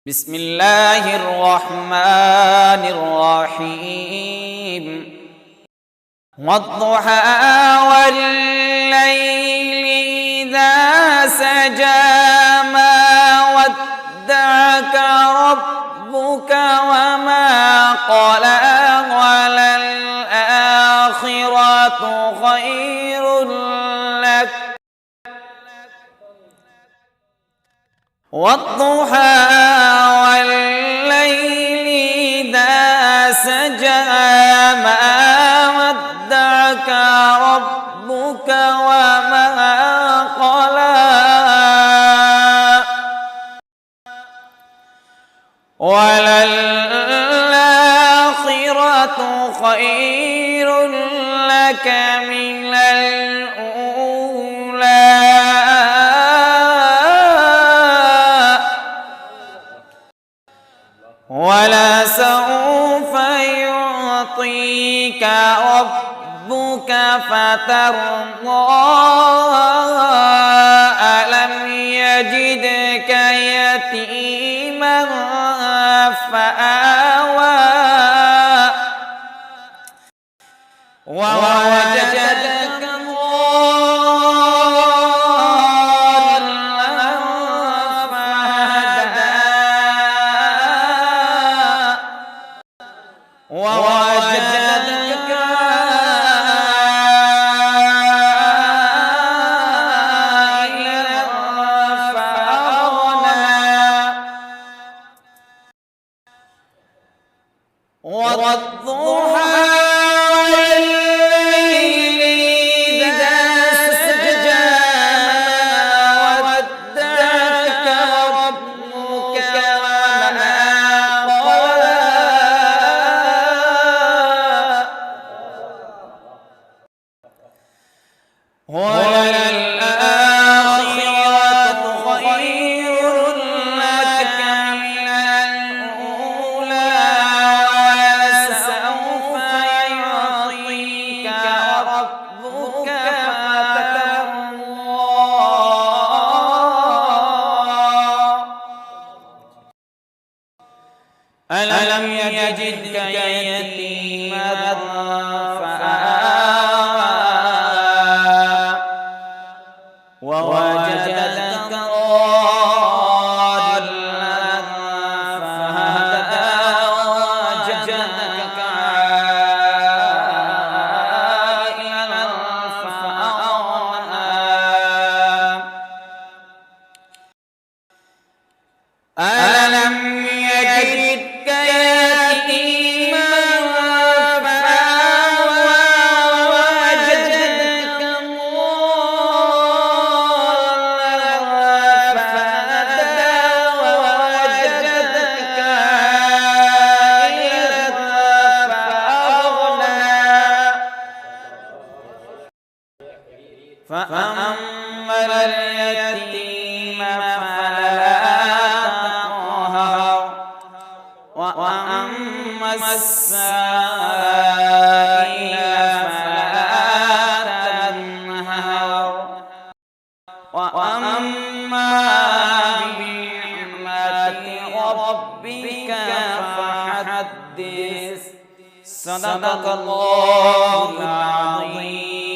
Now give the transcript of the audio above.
بسم الله الرحمن الرحيم والضحى والليل إذا سجى ما ودعك ربك وما قلى وللآخرة خير لك والضحى والليل إذا سجى ما ودعك ربك وما قلى وللآخرة خير لك من الأولى ولسوف يعطيك ربك فترضى ألم يجدك يتيما فآوى ووجدك ضالا فهدى ووجدك عائلا فأغنى والضحى والليل إذا سجى ما ودعك ربك وما قلى وللآخرة خير لك من الأولى ولسوف يعطيك ربك فترضى ألم يجدك يتيما فآوى ووجدك ضالا فهدى ووجدك عائلا فأغنى ألم يجدك يتيما فآوى ووجدك ضالا فهدى ووجدك عائلا فأغنى فأما اليتيم فلا تقهر وأما السائل فلا تنهر وأما بنعمة ربك فحدث صدق الله العظيم.